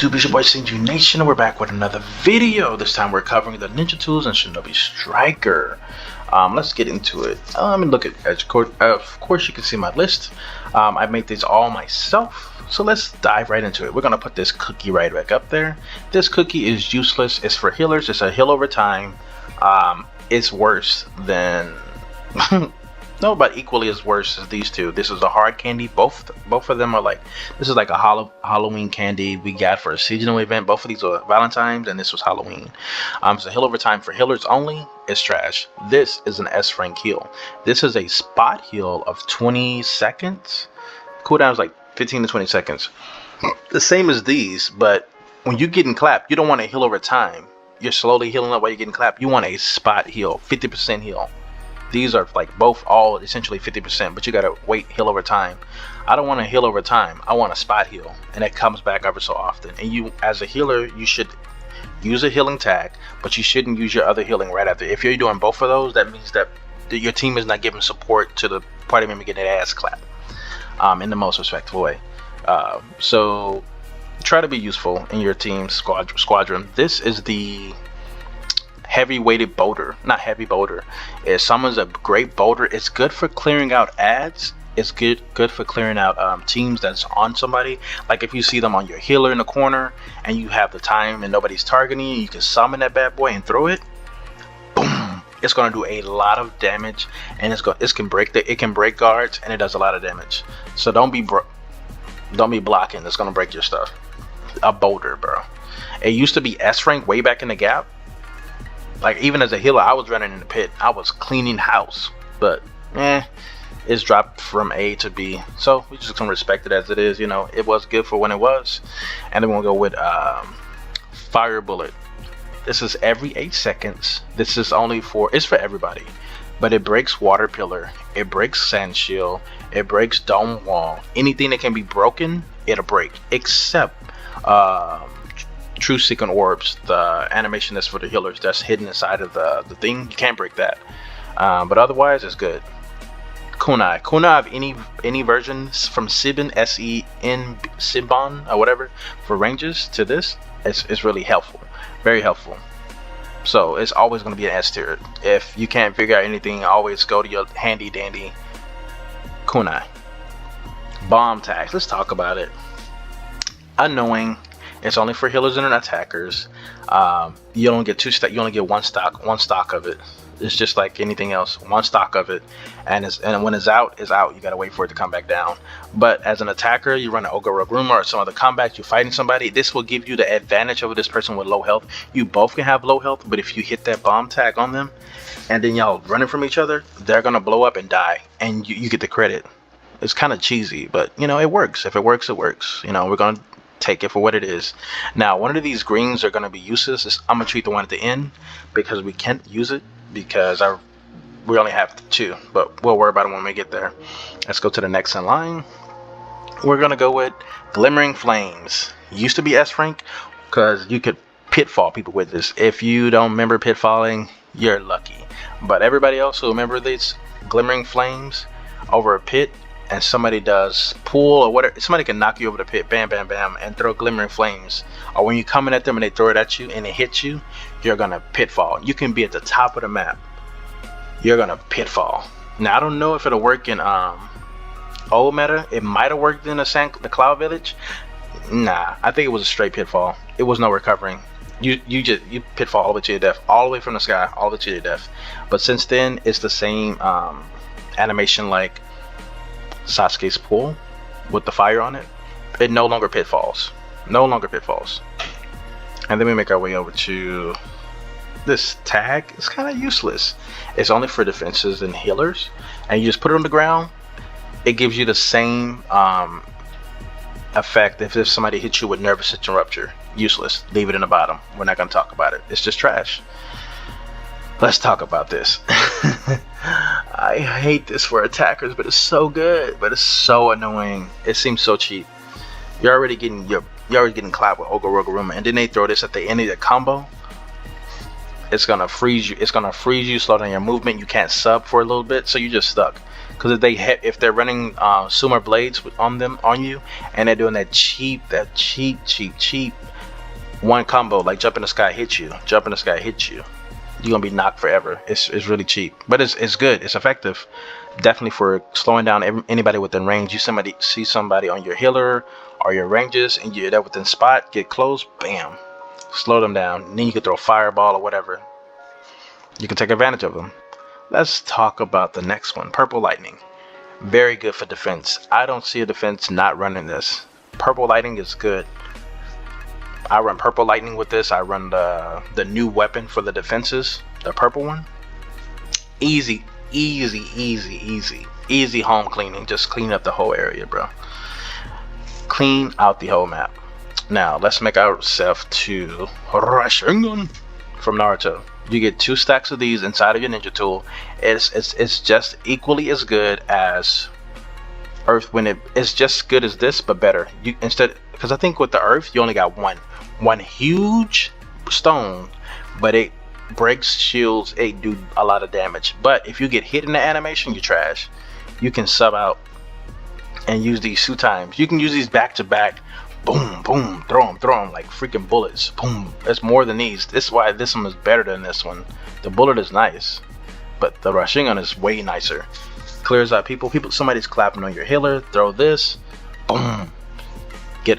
YouTube? It's your boy Senju Nation, and we're back with another video. This time we're covering the Ninja Tools and Shinobi Striker. Let's get into it. Let me look at Edge. Of course, you can see my list. I made these all myself, so let's dive right into it. We're gonna put this cookie right back up there. This cookie is useless. It's for healers. It's a heal over time. It's worse than no, but equally as worse as these two. This is a hard candy. Both of them are like, this is like a Halloween candy we got for a seasonal event. Both of these are Valentine's, and this was Halloween. So heal over time for healers only. It's trash. This is an S rank heal. This is a spot heal of 20 seconds. Cooldown is like 15 to 20 seconds. The same as these, but when you're getting clapped, you don't want to heal over time. You're slowly healing up while you're getting clapped. You want a spot heal, 50% heal. These are like both all essentially 50%, but you gotta wait, heal over time. I don't want to heal over time. I want a spot heal, and it comes back ever so often. And you, as a healer, you should use a healing tag, but you shouldn't use your other healing right after. If you're doing both of those, that means that your team is not giving support to the party member getting their ass clapped in the most respectful way. So try to be useful in your team's squadron. This is the heavy weighted boulder, not heavy boulder. If someone's a great boulder, it's good for clearing out ads. It's good for clearing out teams that's on somebody. Like if you see them on your healer in the corner and you have the time and nobody's targeting you, you can summon that bad boy and throw it. Boom! It's gonna do a lot of damage, and it can break guards, and it does a lot of damage. So don't be blocking. It's gonna break your stuff. A boulder, bro. It used to be S rank way back in the gap. Like even as a healer, I was running in the pit. I was cleaning house, but it's dropped from A to B. So we just gonna respect it as it is. You know, it was good for when it was. And then we'll go with fire bullet. This is every 8 seconds. This is it's for everybody, but it breaks water pillar. It breaks sand shield. It breaks dome wall. Anything that can be broken, it'll break, except True Seeking Orbs, the animation that's for the healers, that's hidden inside of the thing. You can't break that, but otherwise it's good. Kunai of any versions from Sibin, S-E-N, Sibon or whatever, for ranges to this, it's really helpful, very helpful. So it's always going to be an S tier. If you can't figure out anything, always go to your handy dandy kunai. Bomb tags, let's talk about it. Annoying. It's only for healers and attackers. You don't get you only get one stock of it. It's just like anything else, one stock of it, and when it's out, it's out. You gotta wait for it to come back down. But as an attacker, you run an Ogre Rogue Rumor or some other combat, you're fighting somebody, this will give you the advantage over this person with low health. You both can have low health, but if you hit that bomb tag on them, and then y'all running from each other, they're gonna blow up and die, and you get the credit. It's kind of cheesy, but you know, it works. If it works, it works. You know, we're gonna take it for what it is. Now, one of these greens are going to be useless. I'm going to treat the one at the end because we can't use it because we only have 2, but we'll worry about it when we get there. Let's go to the next in line. We're going to go with Glimmering Flames. Used to be S rank because you could pitfall people with this. If you don't remember pitfalling, you're lucky. But everybody else who remember these Glimmering Flames over a pit, and somebody does pull or whatever, somebody can knock you over the pit, bam, bam, bam, and throw glimmering flames. Or when you're coming at them and they throw it at you and it hits you, you're gonna pitfall. You can be at the top of the map. You're gonna pitfall. Now I don't know if it'll work in old meta. It might have worked in the Cloud Village. Nah, I think it was a straight pitfall. It was no recovering. You pitfall all the way to your death, all the way from the sky, all the way to your death. But since then, it's the same animation like Sasuke's pool with the fire on it. It no longer pitfalls. No longer pitfalls. And then we make our way over to this tag. It's kind of useless. It's only for defenses and healers, and you just put it on the ground. It gives you the same effect if somebody hits you with nervous system rupture. Useless. Leave it in the bottom. We're not going to talk about it. It's just trash. Let's talk about this. I hate this for attackers, but it's so good, but it's so annoying. It seems so cheap. You're already getting clapped with Ogre Rogue Rumor, and then they throw this at the end of the combo. It's gonna freeze you. It's gonna freeze you, slow down your movement. You can't sub for a little bit, so you're just stuck. Because if they're running Sumer blades on you, and they're doing that cheap One combo, like jump in the sky, hit you. Jump in the sky, hit you. You're gonna be knocked forever. It's really cheap, but it's good. It's effective. Definitely for slowing down anybody within range. You see somebody on your healer or your ranges, and you're there within spot. Get close, bam, slow them down. And then you can throw a fireball or whatever. You can take advantage of them. Let's talk about the next one, Purple Lightning. Very good for defense. I don't see a defense not running this. Purple Lightning is good. I run Purple Lightning with this. I run the new weapon for the defenses, the purple one. Easy home cleaning. Just clean up the whole area, bro. Clean out the whole map. Now let's make ourselves to Rasengan from Naruto. You get 2 stacks of these inside of your ninja tool. It's just equally as good as Earth when it's just good as this, but better. You instead, because I think with the Earth you only got one huge stone, but it breaks shields. It do a lot of damage. But if you get hit in the animation, you trash. You can sub out and use these 2 times. You can use these back to back. Boom, boom, throw them like freaking bullets. Boom. It's more than these. This is why this one is better than this one. The bullet is nice, but the Rasengan is way nicer. Clears out people. Somebody's clapping on your healer. Throw this. Boom.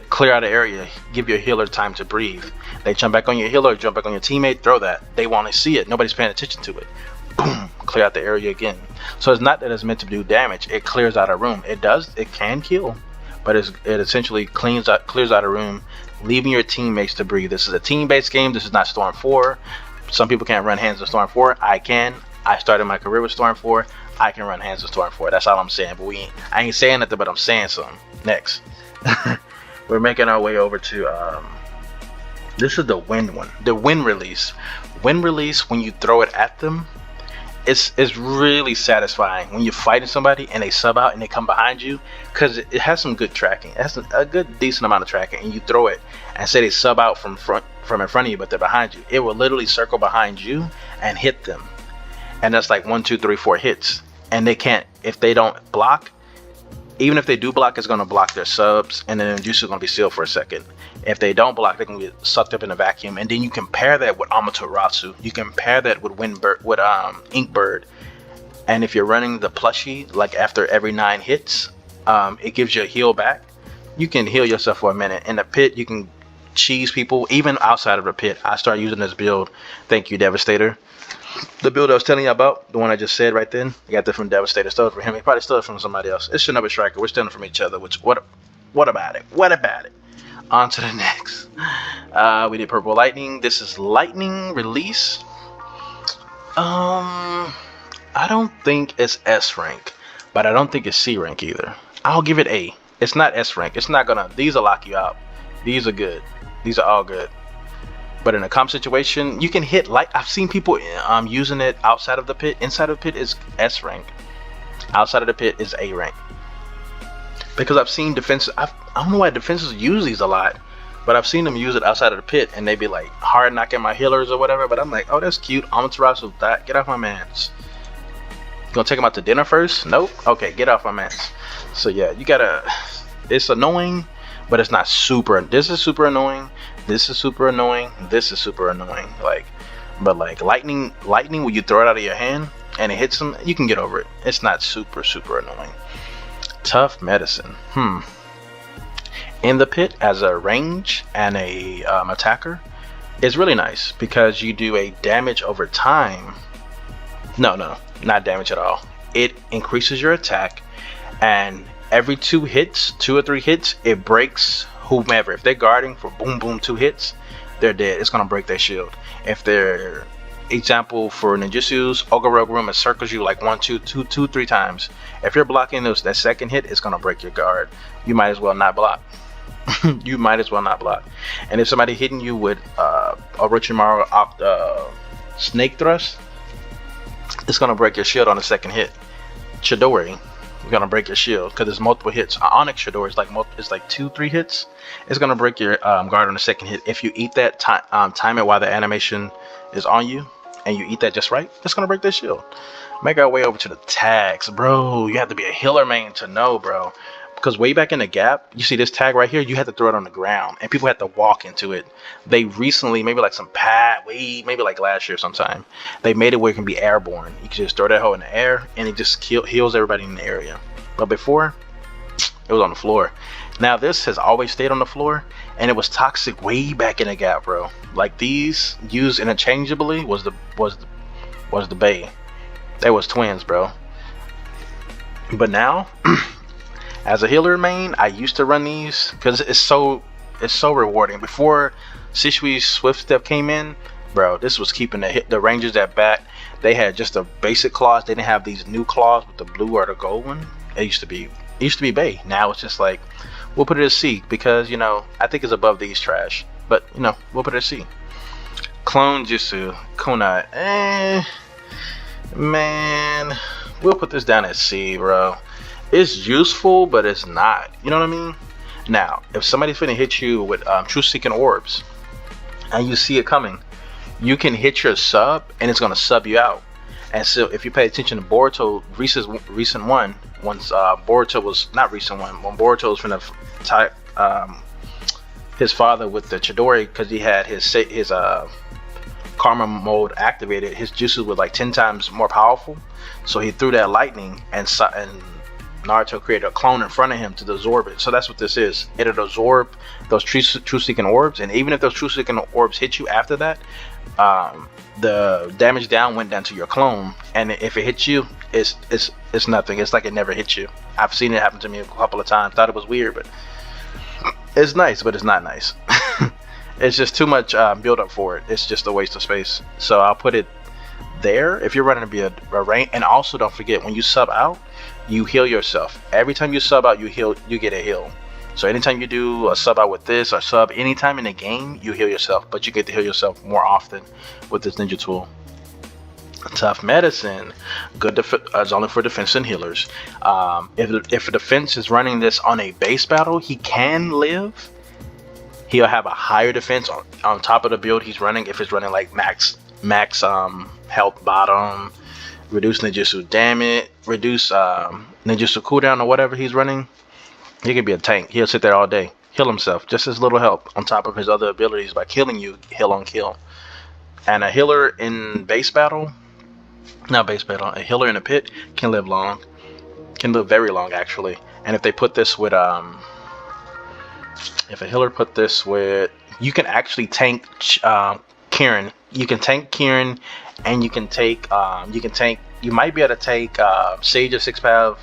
Clear out the area. Give your healer time to breathe. They jump back on your healer, jump back on your teammate. Throw that. They want to see it. Nobody's paying attention to it. Boom. Clear out the area again. So it's not that it's meant to do damage. It clears out a room. It can kill, but it essentially clears out a room, leaving your teammates to breathe. This is a team-based game. This is not Storm 4. Some people can't run hands of Storm 4. I can. I started my career with Storm 4. I can run hands of Storm 4. That's all I'm saying. But I ain't saying nothing, but I'm saying something. Next. We're making our way over to this is the wind one. The wind release. Wind release, when you throw it at them, it's really satisfying when you're fighting somebody and they sub out and they come behind you, because it has some good tracking. It has a good decent amount of tracking, and you throw it and say they sub out from in front of you, but they're behind you. It will literally circle behind you and hit them, and that's like 1, 2, 3, 4 hits, and they can't, if they don't block. Even if they do block, it's going to block their subs, and then the juice is going to be sealed for a second. If they don't block, they're going to get sucked up in a vacuum. And then you compare that with Amaterasu. You compare that with Inkbird. And if you're running the plushie, like after every 9 hits, it gives you a heal back. You can heal yourself for a minute. In the pit, you can cheese people, even outside of the pit. I started using this build. Thank you, Devastator. The build I was telling you about, the one I just said right then, I got that from Devastator. Stole it from him. He probably stole it from somebody else. It's Shinobi Striker. We're stealing from each other. What about it? What about it? On to the next. We did Purple Lightning. This is Lightning Release. I don't think it's S rank, but I don't think it's C rank either. I'll give it A. It's not S rank. It's not gonna. These will lock you out. These are good. These are all good. But in a comp situation, you can hit light. I've seen people using it outside of the pit. Inside of the pit is S rank. Outside of the pit is A rank. Because I've seen defenses. I don't know why defenses use these a lot, but I've seen them use it outside of the pit, and they be like hard knocking my healers or whatever. But I'm like, oh, that's cute. Amaterasu, that get off my mans. You gonna take him out to dinner first? Nope. Okay, get off my mans. So yeah, you gotta. It's annoying, but it's not super. This is super annoying. This is super annoying. This is super annoying. But lightning when you throw it out of your hand and it hits them, you can get over it. It's not super annoying. Tough medicine. In the pit as a range and a attacker, is really nice because you do a damage over time. No, not damage at all. It increases your attack, and every 2 or 3 hits, it breaks whomever. If they're guarding for boom 2 hits, they're dead. It's gonna break their shield. If they're, example for ninjutsus, Ogre Room, it circles you like 1, 2, 3 times. If you're blocking that second hit, it's gonna break your guard. You might as well not block. You might as well not block. And if somebody hitting you with Orochimaru snake thrust, it's gonna break your shield on the second hit. Chidori, you're gonna break your shield because there's multiple hits. Onyx Chidori is like 2-3 hits. It's gonna break your guard on the second hit. If you eat that time it while the animation is on you, and you eat that just right, it's gonna break their shield. Make our way over to the tags, bro. You have to be a healer main to know, bro. because way back in the gap, you see this tag right here, you had to throw it on the ground and people had to walk into it. They recently, maybe like maybe like last year sometime, they made it where it can be airborne. You can just throw that hoe in the air and it just heals everybody in the area. But before, it was on the floor. Now this has always stayed on the floor, and it was toxic way back in the gap, bro. Like these used interchangeably was the Bay. They was twins, bro. But now, as a healer main, I used to run these because it's so rewarding. Before Shishui's Swift Step came in, bro, this was keeping the Rangers at bat. They had just a basic claws. They didn't have these new claws with the blue or the gold one. It used to be Bay. Now it's just like, we'll put it as C because, you know, I think it's above these trash. But, you know, we'll put it as C. Clone Jutsu, Kunai. Man, we'll put this down as C, bro. It's useful, but it's not. You know what I mean? Now, if somebody's finna hit you with Truth Seeking Orbs, and you see it coming, you can hit your sub, and it's gonna sub you out. And so, if you pay attention to Boruto, recent one, once Boruto was not recent one, when Boruto was finna type his father with the Chidori, because he had his karma mode activated, his jutsu was like 10 times more powerful. So he threw that lightning, and Naruto created a clone in front of him to absorb it. So that's what this is. It'll absorb those truth-seeking orbs, and even if those truth-seeking orbs hit you after that, the damage down went down to your clone, and if it hits you, it's nothing. It's like it never hit you. I've seen it happen to me a couple of times. Thought it was weird, but it's nice, but it's not nice. It's just too much build up for it. It's just a waste of space. So I'll put it there if you're running to be a range. And also don't forget, when you sub out, you heal yourself. Every time you sub out, you get a heal. So anytime you do a sub out with this or sub anytime in the game, you heal yourself, but you get to heal yourself more often with this ninja tool. Tough Medicine, good it's only for defense and healers. If a defense is running this on a base battle, he can live. He'll have a higher defense on top of the build he's running. If it's running like max health bottom, reduce ninjutsu damage, reduce ninjutsu cooldown or whatever he's running, he can be a tank. He'll sit there all day, heal himself, just as little help on top of his other abilities by killing you, heal on kill. And a healer in base battle, not base battle, a healer in a pit can live long, can live very long actually. And if they put this with if a healer put this with, you can actually tank Kieran. You can tank Kieran, and you can take you might be able to take Sage of Six Path,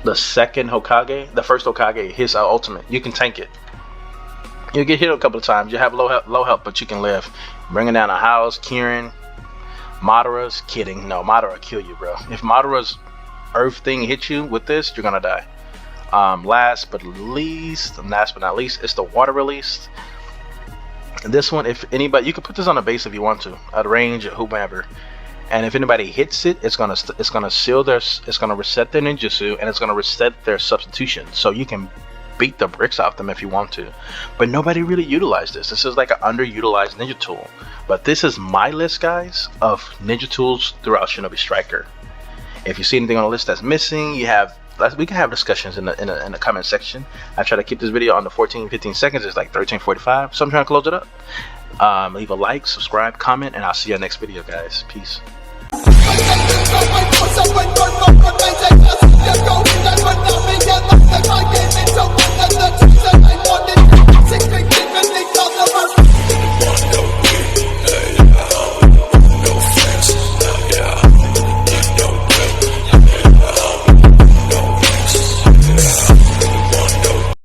the second Hokage, the first Hokage, his ultimate. You can tank it. You'll get hit a couple of times. You have low health, but you can live. Bringing down a house, Kieran, Madara's kidding. No, Madara kill you, bro. If Madara's earth thing hits you with this, you're gonna die. Last but not least, it's the water release. And this one, if anybody, you can put this on a base if you want to, at range or whomever. And if anybody hits it, it's gonna seal it's gonna reset their ninjutsu, and it's gonna reset their substitution. So you can beat the bricks off them if you want to. But nobody really utilized this. This is like an underutilized ninja tool. But this is my list, guys, of ninja tools throughout Shinobi Striker. If you see anything on the list that's missing, we can have discussions in the comment section. I try to keep this video under 14-15 seconds. It's like 13:45, so I'm trying to close it up. Leave a like, subscribe, comment, and I'll see you next video, guys. Peace.